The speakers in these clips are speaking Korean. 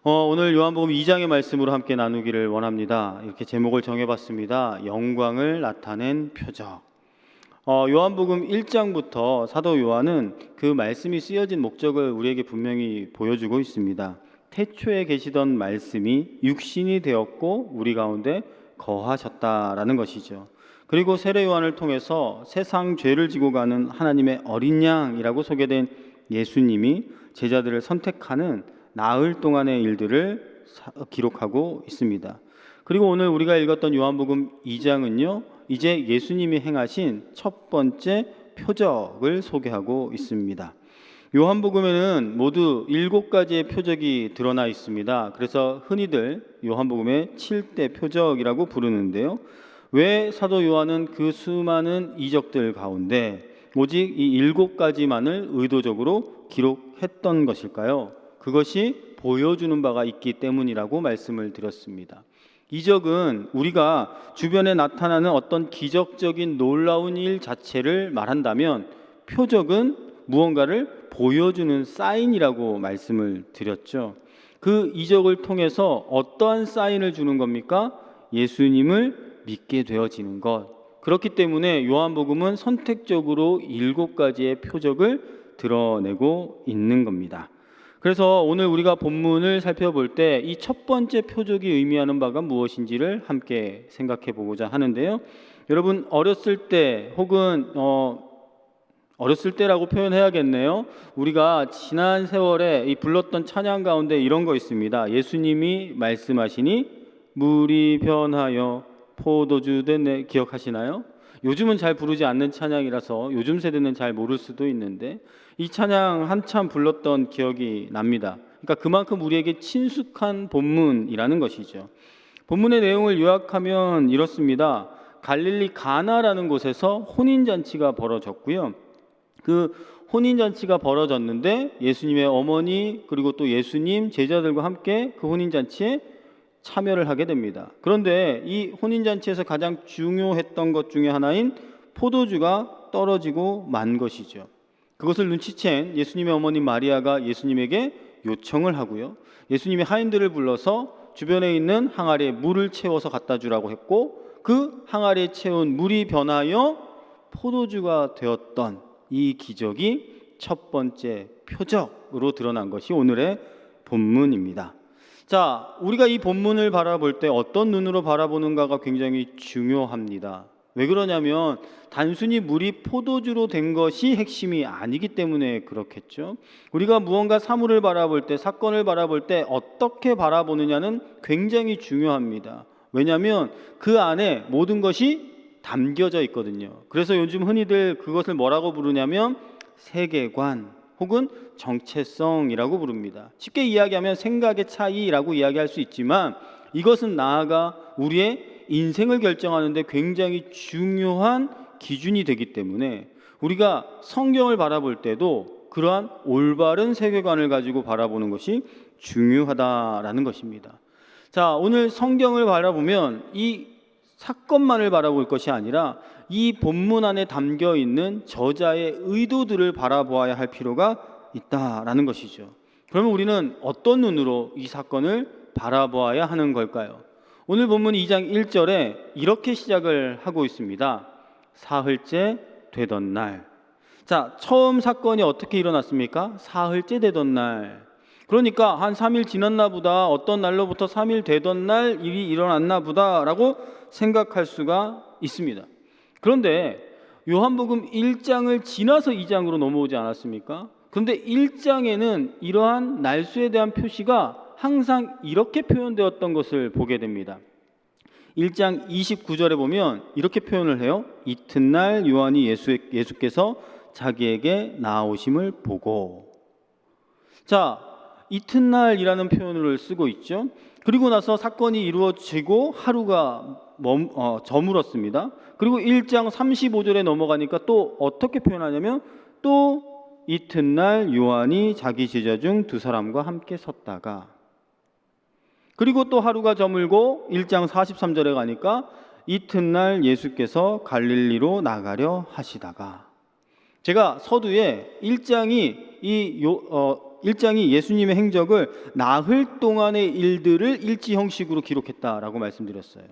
오늘 요한복음 2장의 말씀으로 함께 나누기를 원합니다. 이렇게 제목을 정해봤습니다. 영광을 나타낸 표적. 요한복음 1장부터 사도 요한은 그 말씀이 쓰여진 목적을 우리에게 분명히 보여주고 있습니다. 태초에 계시던 말씀이 육신이 되었고 우리 가운데 거하셨다라는 것이죠. 그리고 세례 요한을 통해서 세상 죄를 지고 가는 하나님의 어린 양이라고 소개된 예수님이 제자들을 선택하는 나흘 동안의 일들을 기록하고 있습니다. 그리고 오늘 우리가 읽었던 요한복음 2장은요, 이제 예수님이 행하신 첫 번째 표적을 소개하고 있습니다. 요한복음에는 모두 7가지의 표적이 드러나 있습니다. 그래서 흔히들 요한복음의 7대 표적이라고 부르는데요. 왜 사도 요한은 그 수많은 이적들 가운데 오직 이 7가지만을 의도적으로 기록했던 것일까요? 그것이 보여주는 바가 있기 때문이라고 말씀을 드렸습니다. 이적은 우리가 주변에 나타나는 어떤 기적적인 놀라운 일 자체를 말한다면, 표적은 무언가를 보여주는 사인이라고 말씀을 드렸죠. 그 이적을 통해서 어떠한 사인을 주는 겁니까? 예수님을 믿게 되어지는 것. 그렇기 때문에 요한복음은 선택적으로 7가지의 표적을 드러내고 있는 겁니다. 그래서 오늘 우리가 본문을 살펴볼 때 이 첫 번째 표적이 의미하는 바가 무엇인지를 함께 생각해 보고자 하는데요. 여러분, 어렸을 때 혹은 어렸을 때라고 표현해야겠네요. 우리가 지난 세월에 불렀던 찬양 가운데 이런 거 있습니다. 예수님이 말씀하시니 물이 변하여 포도주 되네. 기억하시나요? 요즘은 잘 부르지 않는 찬양이라서 요즘 세대는 잘 모를 수도 있는데, 이 찬양 한참 불렀던 기억이 납니다. 그러니까 그만큼 우리에게 친숙한 본문이라는 것이죠. 본문의 내용을 요약하면 이렇습니다. 갈릴리 가나라는 곳에서 혼인잔치가 벌어졌고요. 그 혼인잔치가 벌어졌는데 예수님의 어머니 그리고 또 예수님 제자들과 함께 그 혼인잔치에 참여를 하게 됩니다. 그런데 이 혼인잔치에서 가장 중요했던 것 중에 하나인 포도주가 떨어지고 만 것이죠. 그것을 눈치챈 예수님의 어머니 마리아가 예수님에게 요청을 하고요. 예수님이 하인들을 불러서 주변에 있는 항아리에 물을 채워서 갖다 주라고 했고, 그 항아리에 채운 물이 변하여 포도주가 되었던 이 기적이 첫 번째 표적으로 드러난 것이 오늘의 본문입니다. 자, 우리가 이 본문을 바라볼 때 어떤 눈으로 바라보는가가 굉장히 중요합니다. 왜 그러냐면 단순히 물이 포도주로 된 것이 핵심이 아니기 때문에 그렇겠죠. 우리가 무언가 사물을 바라볼 때, 사건을 바라볼 때 어떻게 바라보느냐는 굉장히 중요합니다. 왜냐하면 그 안에 모든 것이 담겨져 있거든요. 그래서 요즘 흔히들 그것을 뭐라고 부르냐면 세계관 혹은 정체성이라고 부릅니다. 쉽게 이야기하면 생각의 차이라고 이야기할 수 있지만, 이것은 나아가 우리의 인생을 결정하는데 굉장히 중요한 기준이 되기 때문에 우리가 성경을 바라볼 때도 그러한 올바른 세계관을 가지고 바라보는 것이 중요하다라는 것입니다. 자, 오늘 성경을 바라보면 이 사건만을 바라볼 것이 아니라 이 본문 안에 담겨 있는 저자의 의도들을 바라보아야 할 필요가 있다라는 것이죠. 그러면 우리는 어떤 눈으로 이 사건을 바라보아야 하는 걸까요? 오늘 본문 2장 1절에 이렇게 시작을 하고 있습니다. 사흘째 되던 날. 자, 처음 사건이 어떻게 일어났습니까? 사흘째 되던 날. 그러니까 한 3일 지났나 보다, 어떤 날로부터 3일 되던 날 일이 일어났나 보다라고 생각할 수가 있습니다. 그런데 요한복음 1장을 지나서 2장으로 넘어오지 않았습니까? 그런데 1장에는 이러한 날수에 대한 표시가 항상 이렇게 표현되었던 것을 보게 됩니다. 1장 29절에 보면 이렇게 표현을 해요. 이튿날 요한이 예수께서 자기에게 나오심을 보고. 자, 이튿날이라는 표현을 쓰고 있죠. 그리고 나서 사건이 이루어지고 하루가 저물었습니다. 그리고 1장 35절에 넘어가니까 또 어떻게 표현하냐면, 또 이튿날 요한이 자기 제자 중 2사람과 함께 섰다가, 그리고 또 하루가 저물고 1장 43절에 가니까 이튿날 예수께서 갈릴리로 나가려 하시다가. 제가 서두에 1장이 1장이 예수님의 행적을 나흘 동안의 일들을 일지 형식으로 기록했다라고 말씀드렸어요.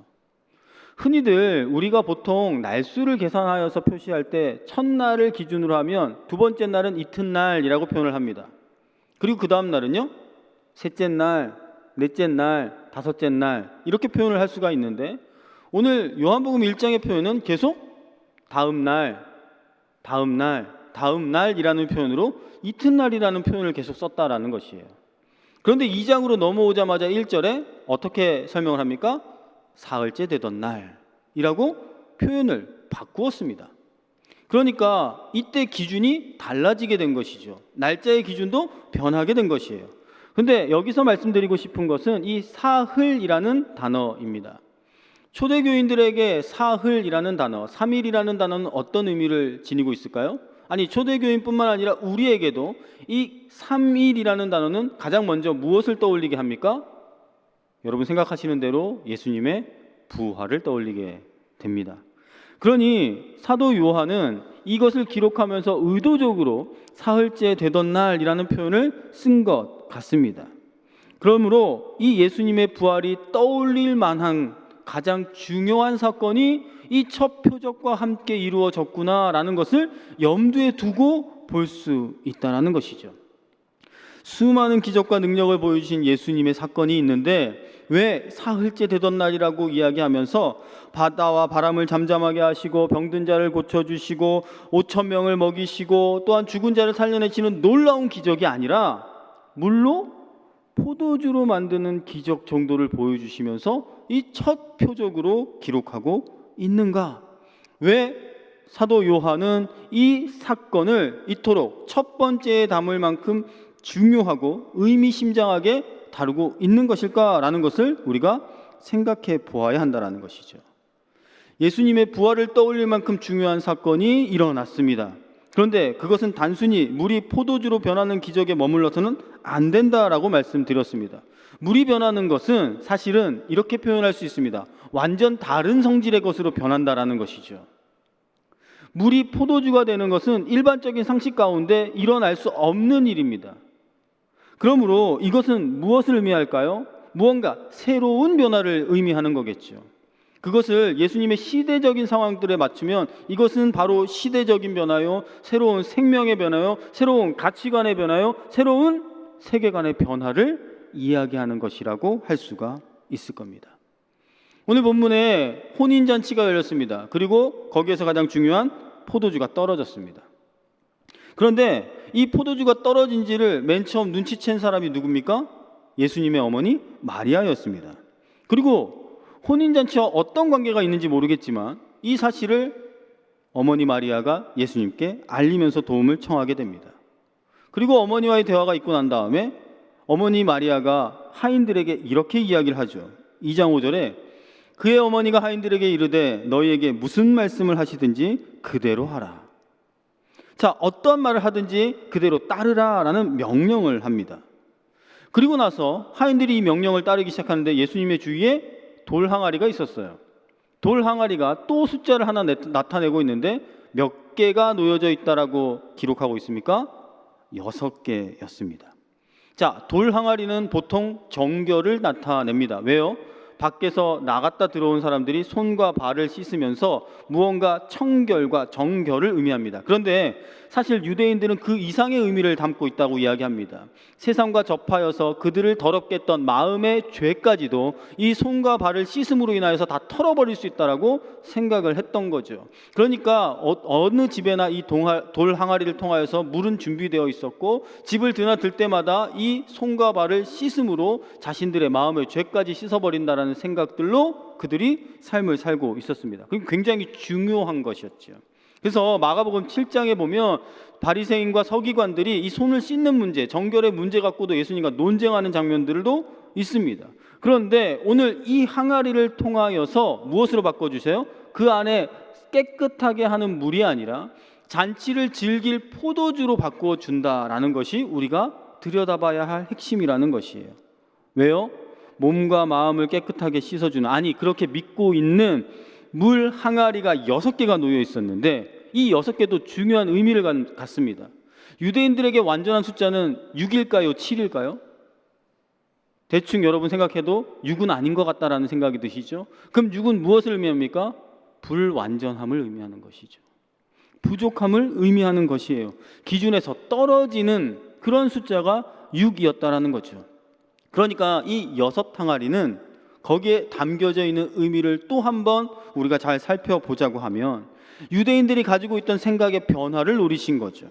흔히들 우리가 보통 날수를 계산하여서 표시할 때 첫날을 기준으로 하면 두 번째 날은 이튿날이라고 표현을 합니다. 그리고 그 다음 날은요, 셋째 날, 넷째 날, 다섯째 날 이렇게 표현을 할 수가 있는데, 오늘 요한복음 1장의 표현은 계속 다음 날, 다음 날, 다음 날이라는 표현으로 이튿날이라는 표현을 계속 썼다라는 것이에요. 그런데 2장으로 넘어오자마자 1절에 어떻게 설명을 합니까? 사흘째 되던 날이라고 표현을 바꾸었습니다. 그러니까 이때 기준이 달라지게 된 것이죠. 날짜의 기준도 변하게 된 것이에요. 근데 여기서 말씀드리고 싶은 것은 이 사흘이라는 단어입니다. 초대교인들에게 사흘이라는 단어, 3일이라는 단어는 어떤 의미를 지니고 있을까요? 아니, 초대교인뿐만 아니라 우리에게도 이 3일이라는 단어는 가장 먼저 무엇을 떠올리게 합니까? 여러분 생각하시는 대로 예수님의 부활을 떠올리게 됩니다. 그러니 사도 요한은 이것을 기록하면서 의도적으로 사흘째 되던 날이라는 표현을 쓴 것 같습니다. 그러므로 이 예수님의 부활이 떠올릴 만한 가장 중요한 사건이 이 첫 표적과 함께 이루어졌구나라는 것을 염두에 두고 볼 수 있다는 것이죠. 수많은 기적과 능력을 보여주신 예수님의 사건이 있는데 왜 사흘째 되던 날이라고 이야기하면서 바다와 바람을 잠잠하게 하시고 병든 자를 고쳐주시고 5,000명을 먹이시고 또한 죽은 자를 살려내시는 놀라운 기적이 아니라 물로 포도주로 만드는 기적 정도를 보여주시면서 이 첫 표적으로 기록하고 있는가? 왜 사도 요한은 이 사건을 이토록 첫 번째에 담을 만큼 중요하고 의미심장하게 다루고 있는 것일까라는 것을 우리가 생각해 보아야 한다는 것이죠. 예수님의 부활을 떠올릴 만큼 중요한 사건이 일어났습니다. 그런데 그것은 단순히 물이 포도주로 변하는 기적에 머물러서는 안 된다라고 말씀드렸습니다. 물이 변하는 것은 사실은 이렇게 표현할 수 있습니다. 완전 다른 성질의 것으로 변한다라는 것이죠. 물이 포도주가 되는 것은 일반적인 상식 가운데 일어날 수 없는 일입니다. 그러므로 이것은 무엇을 의미할까요? 무언가 새로운 변화를 의미하는 거겠죠. 그것을 예수님의 시대적인 상황들에 맞추면 이것은 바로 시대적인 변화요, 새로운 생명의 변화요, 새로운 가치관의 변화요, 새로운 세계관의 변화를 이야기하는 것이라고 할 수가 있을 겁니다. 오늘 본문에 혼인잔치가 열렸습니다. 그리고 거기에서 가장 중요한 포도주가 떨어졌습니다. 그런데 이 포도주가 떨어진지를 맨 처음 눈치챈 사람이 누굽니까? 예수님의 어머니 마리아였습니다. 그리고 혼인잔치와 어떤 관계가 있는지 모르겠지만 이 사실을 어머니 마리아가 예수님께 알리면서 도움을 청하게 됩니다. 그리고 어머니와의 대화가 있고 난 다음에 어머니 마리아가 하인들에게 이렇게 이야기를 하죠. 2장 5절에 그의 어머니가 하인들에게 이르되 너희에게 무슨 말씀을 하시든지 그대로 하라. 자, 어떠한 말을 하든지 그대로 따르라 라는 명령을 합니다. 그리고 나서 하인들이 이 명령을 따르기 시작하는데 예수님의 주위에 돌 항아리가 있었어요. 돌 항아리가 또 숫자를 하나 나타내고 있는데 몇 개가 놓여져 있다라고 기록하고 있습니까? 6개였습니다. 자, 돌 항아리는 보통 정결을 나타냅니다. 왜요? 밖에서 나갔다 들어온 사람들이 손과 발을 씻으면서 무언가 청결과 정결을 의미합니다. 그런데 사실 유대인들은 그 이상의 의미를 담고 있다고 이야기합니다. 세상과 접하여서 그들을 더럽게 했던 마음의 죄까지도 이 손과 발을 씻음으로 인하여서 다 털어버릴 수 있다라고 생각을 했던 거죠. 그러니까 어느 집에나 이 돌 항아리를 통하여서 물은 준비되어 있었고 집을 드나들 때마다 이 손과 발을 씻음으로 자신들의 마음의 죄까지 씻어버린다라는 생각들로 그들이 삶을 살고 있었습니다. 그게 굉장히 중요한 것이었죠. 그래서 마가복음 7장에 보면 바리새인과 서기관들이 이 손을 씻는 문제, 정결의 문제 갖고도 예수님과 논쟁하는 장면들도 있습니다. 그런데 오늘 이 항아리를 통하여서 무엇으로 바꿔주세요? 그 안에 깨끗하게 하는 물이 아니라 잔치를 즐길 포도주로 바꾸어 준다라는 것이 우리가 들여다봐야 할 핵심이라는 것이에요. 왜요? 몸과 마음을 깨끗하게 씻어주는, 아니 그렇게 믿고 있는 물 항아리가 6개가 놓여 있었는데 이 6개도 중요한 의미를 갖습니다. 유대인들에게 완전한 숫자는 6일까요? 7일까요? 대충 여러분 생각해도 6은 아닌 것 같다라는 생각이 드시죠? 그럼 6은 무엇을 의미합니까? 불완전함을 의미하는 것이죠. 부족함을 의미하는 것이에요. 기준에서 떨어지는 그런 숫자가 6이었다라는 거죠. 그러니까 이 6항아리는 거기에 담겨져 있는 의미를 또 한번 우리가 잘 살펴보자고 하면 유대인들이 가지고 있던 생각의 변화를 노리신 거죠.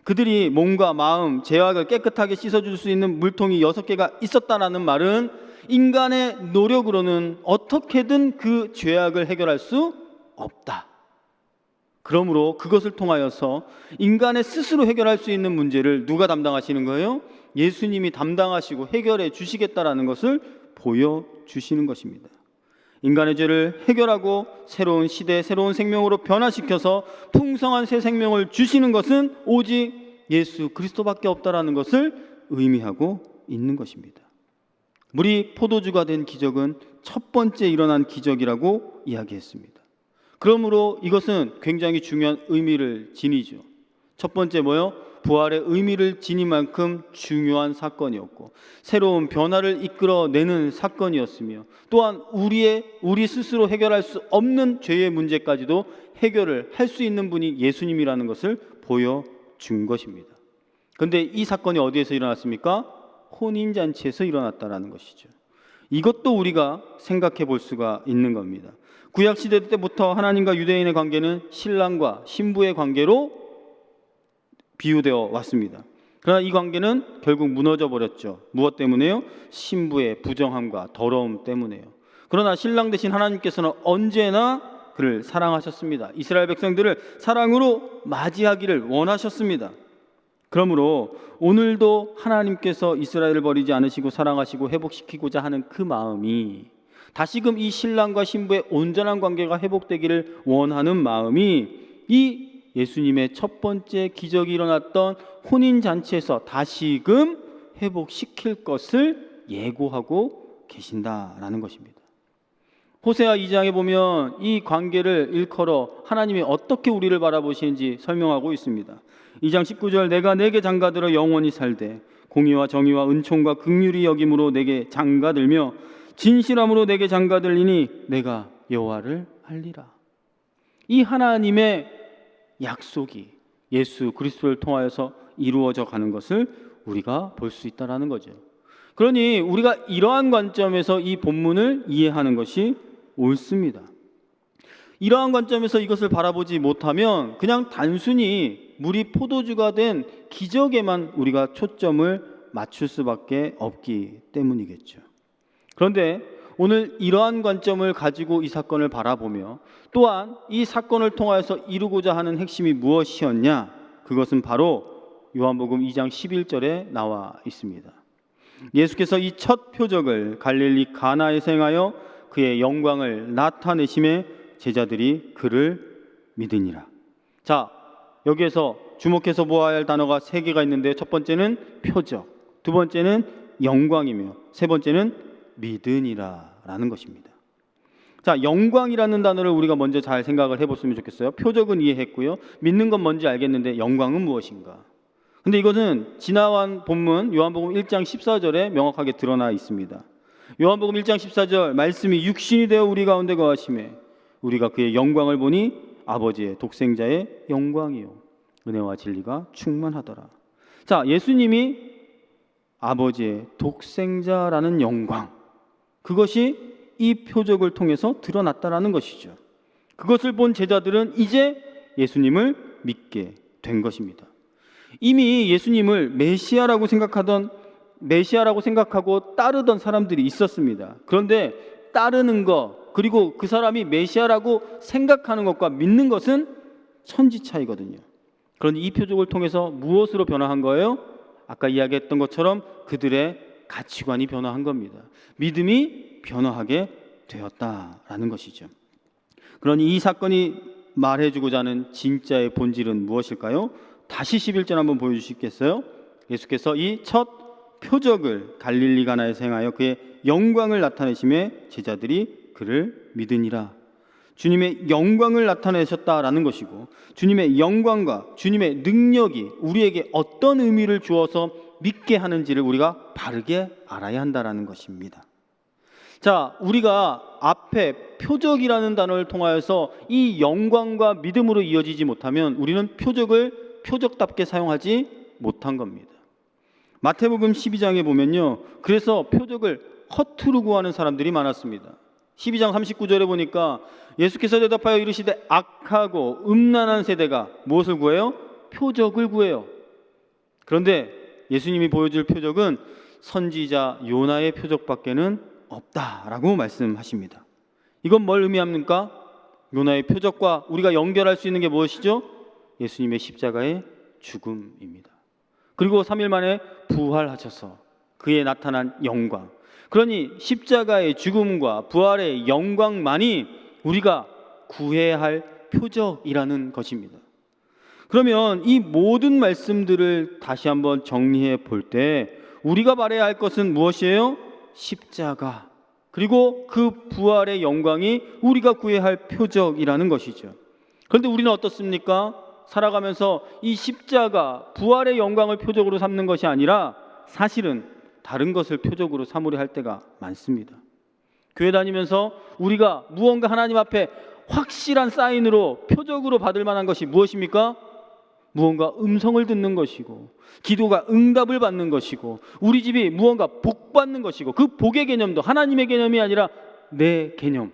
그들이 몸과 마음, 죄악을 깨끗하게 씻어줄 수 있는 물통이 6개가 있었다라는 말은 인간의 노력으로는 어떻게든 그 죄악을 해결할 수 없다. 그러므로 그것을 통하여서 인간의 스스로 해결할 수 있는 문제를 누가 담당하시는 거예요? 예수님이 담당하시고 해결해 주시겠다라는 것을 보여주시는 것입니다. 인간의 죄를 해결하고 새로운 시대, 새로운 생명으로 변화시켜서 풍성한 새 생명을 주시는 것은 오직 예수 그리스도밖에 없다라는 것을 의미하고 있는 것입니다. 물이 포도주가 된 기적은 첫 번째 일어난 기적이라고 이야기했습니다. 그러므로 이것은 굉장히 중요한 의미를 지니죠. 첫 번째 뭐요? 부활의 의미를 지닌 만큼 중요한 사건이었고 새로운 변화를 이끌어내는 사건이었으며 또한 우리 스스로 해결할 수 없는 죄의 문제까지도 해결을 할 수 있는 분이 예수님이라는 것을 보여준 것입니다. 그런데 이 사건이 어디에서 일어났습니까? 혼인잔치에서 일어났다는 것이죠. 이것도 우리가 생각해 볼 수가 있는 겁니다. 구약시대 때부터 하나님과 유대인의 관계는 신랑과 신부의 관계로 비유되어 왔습니다. 그러나 이 관계는 결국 무너져 버렸죠. 무엇 때문에요? 신부의 부정함과 더러움 때문에요. 그러나 신랑 대신 하나님께서는 언제나 그를 사랑하셨습니다. 이스라엘 백성들을 사랑으로 맞이하기를 원하셨습니다. 그러므로 오늘도 하나님께서 이스라엘을 버리지 않으시고 사랑하시고 회복시키고자 하는 그 마음이 다시금 이 신랑과 신부의 온전한 관계가 회복되기를 원하는 마음이 이 예수님의 첫 번째 기적이 일어났던 혼인잔치에서 다시금 회복시킬 것을 예고하고 계신다라는 것입니다. 호세아 2장에 보면 이 관계를 일컬어 하나님이 어떻게 우리를 바라보시는지 설명하고 있습니다. 2장 19절 내가 내게 장가들어 영원히 살되 공의와 정의와 은총과 긍휼이 여김으로 내게 장가들며 진실함으로 내게 장가들리니 내가 여호와를 알리라. 이 하나님의 약속이 예수 그리스도를 통하여서 이루어져 가는 것을 우리가 볼 수 있다는 거죠. 그러니 우리가 이러한 관점에서 이 본문을 이해하는 것이 옳습니다. 이러한 관점에서 이것을 바라보지 못하면 그냥 단순히 물이 포도주가 된 기적에만 우리가 초점을 맞출 수밖에 없기 때문이겠죠. 그런데 오늘 이러한 관점을 가지고 이 사건을 바라보며 또한 이 사건을 통하여서 이루고자 하는 핵심이 무엇이었냐? 그것은 바로 요한복음 2장 11절에 나와 있습니다. 예수께서 이 첫 표적을 갈릴리 가나에서 행하여 그의 영광을 나타내심에 제자들이 그를 믿으니라. 자, 여기에서 주목해서 보아야 할 단어가 세 개가 있는데 첫 번째는 표적, 두 번째는 영광이며 세 번째는 믿으니라라는 것입니다. 자, 영광이라는 단어를 우리가 먼저 잘 생각을 해봤으면 좋겠어요. 표적은 이해했고요. 믿는 건 뭔지 알겠는데 영광은 무엇인가? 근데 이것은 지나간 본문 요한복음 1장 14절에 명확하게 드러나 있습니다. 요한복음 1장 14절 말씀이 육신이 되어 우리 가운데 거하심에 우리가 그의 영광을 보니 아버지의 독생자의 영광이요 은혜와 진리가 충만하더라. 자, 예수님이 아버지의 독생자라는 영광, 그것이 이 표적을 통해서 드러났다라는 것이죠. 그것을 본 제자들은 이제 예수님을 믿게 된 것입니다. 이미 예수님을 메시아라고 생각하고 따르던 사람들이 있었습니다. 그런데 따르는 것, 그리고 그 사람이 메시아라고 생각하는 것과 믿는 것은 천지 차이거든요. 그런데 이 표적을 통해서 무엇으로 변화한 거예요? 아까 이야기했던 것처럼 그들의 가치관이 변화한 겁니다. 믿음이 변화하게 되었다라는 것이죠. 그러니 이 사건이 말해주고자 하는 진짜의 본질은 무엇일까요? 다시 11절 한번 보여주시겠어요? 예수께서 이 첫 표적을 갈릴리 가나에서 행하여 그의 영광을 나타내심에 제자들이 그를 믿으니라. 주님의 영광을 나타내셨다라는 것이고, 주님의 영광과 주님의 능력이 우리에게 어떤 의미를 주어서 믿게 하는지를 우리가 바르게 알아야 한다라는 것입니다. 자, 우리가 앞에 표적이라는 단어를 통하여서 이 영광과 믿음으로 이어지지 못하면 우리는 표적을 표적답게 사용하지 못한 겁니다. 마태복음 12장에 보면요, 그래서 표적을 허투루 구하는 사람들이 많았습니다. 12장 39절에 보니까 예수께서 대답하여 이르시되 악하고 음란한 세대가 무엇을 구해요? 표적을 구해요. 그런데 예수님이 보여줄 표적은 선지자 요나의 표적밖에는 없다라고 말씀하십니다. 이건 뭘 의미합니까? 요나의 표적과 우리가 연결할 수 있는 게 무엇이죠? 예수님의 십자가의 죽음입니다. 그리고 3일 만에 부활하셔서 그의 나타난 영광. 그러니 십자가의 죽음과 부활의 영광만이 우리가 구해야 할 표적이라는 것입니다. 그러면 이 모든 말씀들을 다시 한번 정리해 볼 때 우리가 말해야 할 것은 무엇이에요? 십자가, 그리고 그 부활의 영광이 우리가 구해야 할 표적이라는 것이죠. 그런데 우리는 어떻습니까? 살아가면서 이 십자가, 부활의 영광을 표적으로 삼는 것이 아니라 사실은 다른 것을 표적으로 삼으려 할 때가 많습니다. 교회 다니면서 우리가 무언가 하나님 앞에 확실한 사인으로 표적으로 받을 만한 것이 무엇입니까? 무언가 음성을 듣는 것이고, 기도가 응답을 받는 것이고, 우리 집이 무언가 복 받는 것이고, 그 복의 개념도 하나님의 개념이 아니라 내 개념,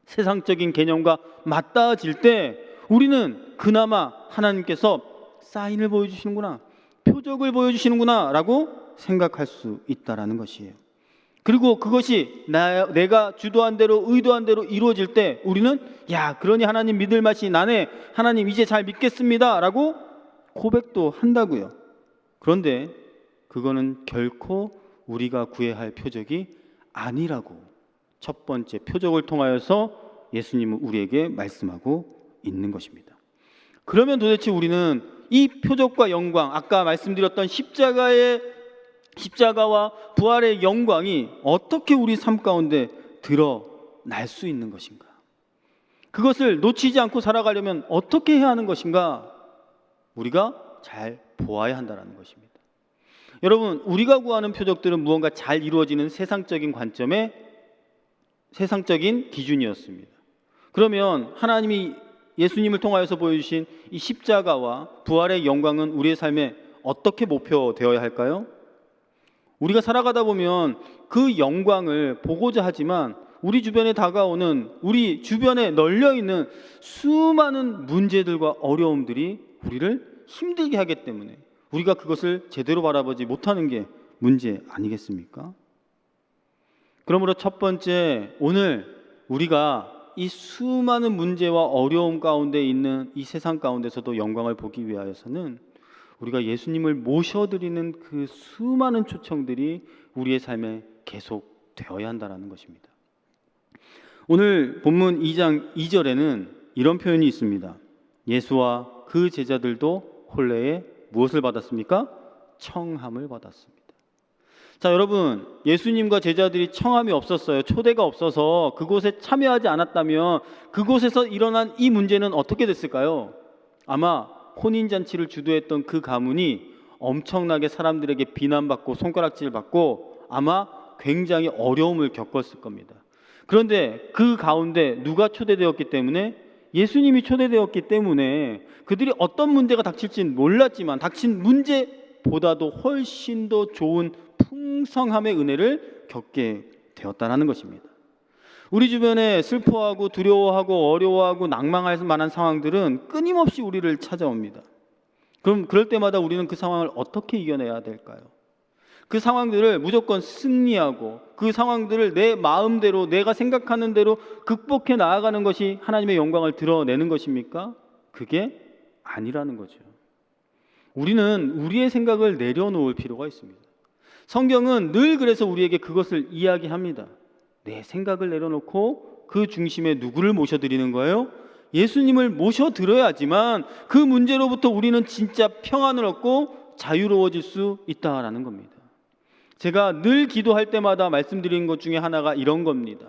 세상적인 개념과 맞닿아질 때 우리는 그나마 하나님께서 사인을 보여주시는구나, 표적을 보여주시는구나 라고 생각할 수 있다라는 것이에요. 그리고 그것이 내가 주도한 대로 의도한 대로 이루어질 때 우리는 그러니 하나님 믿을 맛이 나네, 하나님 이제 잘 믿겠습니다 라고 고백도 한다고요. 그런데 그거는 결코 우리가 구해야 할 표적이 아니라고 첫 번째 표적을 통하여서 예수님은 우리에게 말씀하고 있는 것입니다. 그러면 도대체 우리는 이 표적과 영광, 아까 말씀드렸던 십자가와 부활의 영광이 어떻게 우리 삶 가운데 드러날 수 있는 것인가? 그것을 놓치지 않고 살아가려면 어떻게 해야 하는 것인가? 우리가 잘 보아야 한다는 것입니다. 여러분, 우리가 구하는 표적들은 무언가 잘 이루어지는 세상적인 관점의 세상적인 기준이었습니다. 그러면 하나님이 예수님을 통하여서 보여주신 이 십자가와 부활의 영광은 우리의 삶에 어떻게 목표되어야 할까요? 우리가 살아가다 보면 그 영광을 보고자 하지만 우리 주변에 다가오는, 우리 주변에 널려있는 수많은 문제들과 어려움들이 우리를 힘들게 하기 때문에 우리가 그것을 제대로 바라보지 못하는 게 문제 아니겠습니까? 그러므로 첫 번째, 오늘 우리가 이 수많은 문제와 어려움 가운데 있는 이 세상 가운데서도 영광을 보기 위하여서는 우리가 예수님을 모셔드리는 그 수많은 초청들이 우리의 삶에 계속 되어야 한다는 것입니다. 오늘 본문 2장 2절에는 이런 표현이 있습니다. 예수와 그 제자들도 혼례에 무엇을 받았습니까? 청함을 받았습니다. 자, 여러분, 예수님과 제자들이 청함이 없었어요. 초대가 없어서 그곳에 참여하지 않았다면 그곳에서 일어난 이 문제는 어떻게 됐을까요? 아마 혼인잔치를 주도했던 그 가문이 엄청나게 사람들에게 비난받고 손가락질 받고 아마 굉장히 어려움을 겪었을 겁니다. 그런데 그 가운데 누가 초대되었기 때문에? 예수님이 초대되었기 때문에 그들이 어떤 문제가 닥칠지는 몰랐지만 닥친 문제보다도 훨씬 더 좋은 풍성함의 은혜를 겪게 되었다는 것입니다. 우리 주변에 슬퍼하고 두려워하고 어려워하고 낭망할 만한 상황들은 끊임없이 우리를 찾아옵니다. 그럼 그럴 때마다 우리는 그 상황을 어떻게 이겨내야 될까요? 그 상황들을 무조건 승리하고 그 상황들을 내 마음대로 내가 생각하는 대로 극복해 나아가는 것이 하나님의 영광을 드러내는 것입니까? 그게 아니라는 거죠. 우리는 우리의 생각을 내려놓을 필요가 있습니다. 성경은 늘 그래서 우리에게 그것을 이야기합니다. 내 생각을 내려놓고 그 중심에 누구를 모셔드리는 거예요? 예수님을 모셔드려야지만 그 문제로부터 우리는 진짜 평안을 얻고 자유로워질 수 있다라는 겁니다. 제가 늘 기도할 때마다 말씀드린 것 중에 하나가 이런 겁니다.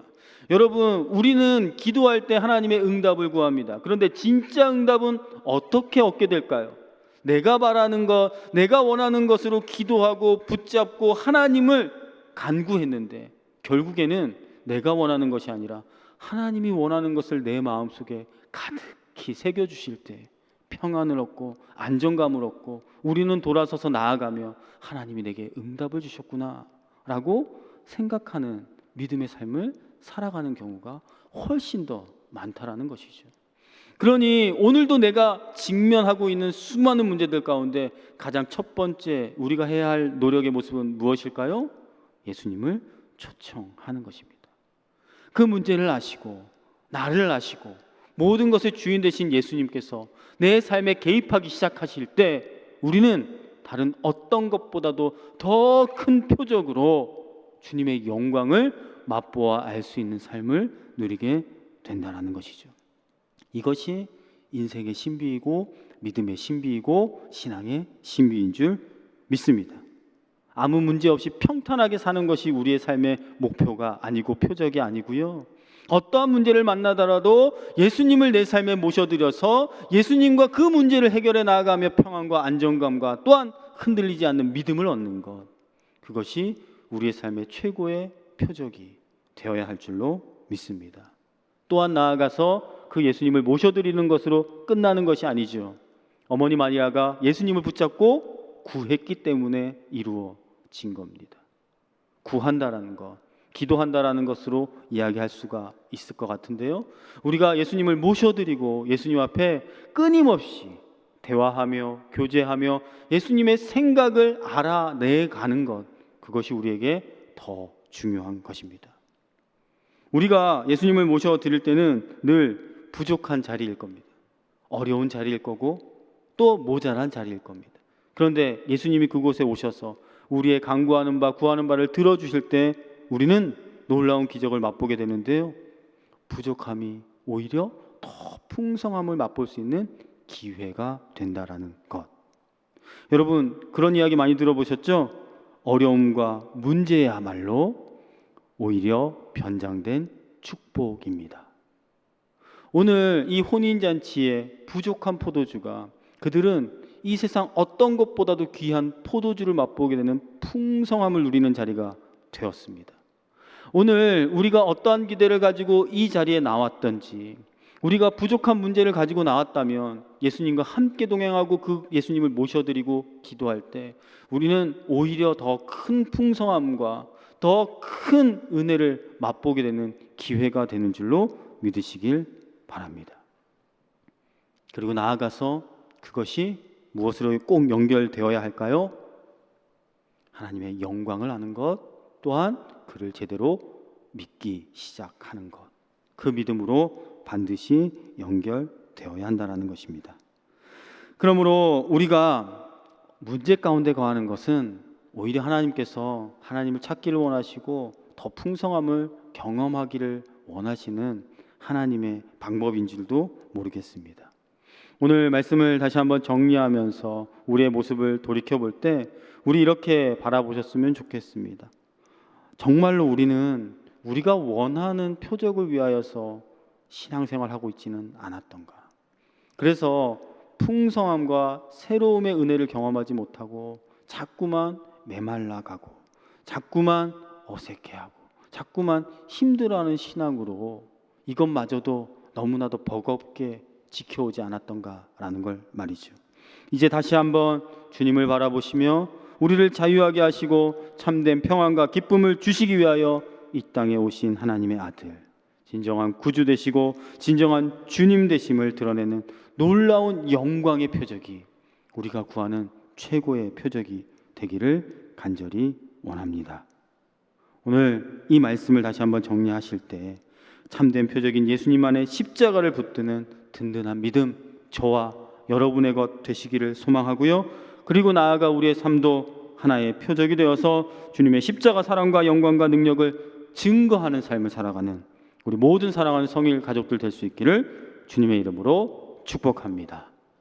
여러분, 우리는 기도할 때 하나님의 응답을 구합니다. 그런데 진짜 응답은 어떻게 얻게 될까요? 내가 바라는 것, 내가 원하는 것으로 기도하고 붙잡고 하나님을 간구했는데 결국에는 내가 원하는 것이 아니라 하나님이 원하는 것을 내 마음속에 가득히 새겨주실 때 평안을 얻고 안정감을 얻고 우리는 돌아서서 나아가며 하나님이 내게 응답을 주셨구나 라고 생각하는 믿음의 삶을 살아가는 경우가 훨씬 더 많다라는 것이죠. 그러니 오늘도 내가 직면하고 있는 수많은 문제들 가운데 가장 첫 번째 우리가 해야 할 노력의 모습은 무엇일까요? 예수님을 초청하는 것입니다. 그 문제를 아시고 나를 아시고 모든 것의 주인 되신 예수님께서 내 삶에 개입하기 시작하실 때 우리는 다른 어떤 것보다도 더 큰 표적으로 주님의 영광을 맛보아 알 수 있는 삶을 누리게 된다는 것이죠. 이것이 인생의 신비이고 믿음의 신비이고 신앙의 신비인 줄 믿습니다. 아무 문제 없이 평탄하게 사는 것이 우리의 삶의 목표가 아니고 표적이 아니고요. 어떠한 문제를 만나더라도 예수님을 내 삶에 모셔드려서 예수님과 그 문제를 해결해 나아가며 평안과 안정감과 또한 흔들리지 않는 믿음을 얻는 것, 그것이 우리의 삶의 최고의 표적이 되어야 할 줄로 믿습니다. 또한 나아가서 그 예수님을 모셔드리는 것으로 끝나는 것이 아니죠. 어머니 마리아가 예수님을 붙잡고 구했기 때문에 이루어진 겁니다. 구한다라는 것, 기도한다라는 것으로 이야기할 수가 있을 것 같은데요. 우리가 예수님을 모셔드리고 예수님 앞에 끊임없이 대화하며 교제하며 예수님의 생각을 알아내가는 것, 그것이 우리에게 더 중요한 것입니다. 우리가 예수님을 모셔드릴 때는 늘 부족한 자리일 겁니다. 어려운 자리일 거고 또 모자란 자리일 겁니다. 그런데 예수님이 그곳에 오셔서 우리의 간구하는 바 구하는 바를 들어주실 때 우리는 놀라운 기적을 맛보게 되는데요. 부족함이 오히려 더 풍성함을 맛볼 수 있는 기회가 된다라는 것. 여러분, 그런 이야기 많이 들어보셨죠? 어려움과 문제야말로 오히려 변장된 축복입니다. 오늘 이 혼인잔치에 부족한 포도주가 그들은 이 세상 어떤 것보다도 귀한 포도주를 맛보게 되는 풍성함을 누리는 자리가 되었습니다. 오늘 우리가 어떠한 기대를 가지고 이 자리에 나왔던지, 우리가 부족한 문제를 가지고 나왔다면 예수님과 함께 동행하고 그 예수님을 모셔드리고 기도할 때 우리는 오히려 더 큰 풍성함과 더 큰 은혜를 맛보게 되는 기회가 되는 줄로 믿으시길 바랍니다. 그리고 나아가서 그것이 무엇으로 꼭 연결되어야 할까요? 하나님의 영광을 아는 것, 또한 그를 제대로 믿기 시작하는 것, 그 믿음으로 반드시 연결되어야 한다는 것입니다. 그러므로 우리가 문제 가운데 거하는 것은 오히려 하나님께서 하나님을 찾기를 원하시고 더 풍성함을 경험하기를 원하시는 하나님의 방법인 줄도 모르겠습니다. 오늘 말씀을 다시 한번 정리하면서 우리의 모습을 돌이켜볼 때 우리 이렇게 바라보셨으면 좋겠습니다. 정말로 우리는 우리가 원하는 표적을 위하여서 신앙생활하고 있지는 않았던가. 그래서 풍성함과 새로움의 은혜를 경험하지 못하고 자꾸만 메말라가고 자꾸만 어색해하고 자꾸만 힘들어하는 신앙으로 이것마저도 너무나도 버겁게 지켜오지 않았던가라는 걸 말이죠. 이제 다시 한번 주님을 바라보시며 우리를 자유하게 하시고 참된 평안과 기쁨을 주시기 위하여 이 땅에 오신 하나님의 아들, 진정한 구주 되시고 진정한 주님 되심을 드러내는 놀라운 영광의 표적이 우리가 구하는 최고의 표적이 되기를 간절히 원합니다. 오늘 이 말씀을 다시 한번 정리하실 때 참된 표적인 예수님만의 십자가를 붙드는 든든한 믿음, 저와 여러분의 것 되시기를 소망하고요. 그리고 나아가 우리의 삶도 하나의 표적이 되어서 주님의 십자가 사랑과 영광과 능력을 증거하는 삶을 살아가는 우리 모든 사랑하는 성일 가족들 될 수 있기를 주님의 이름으로 축복합니다.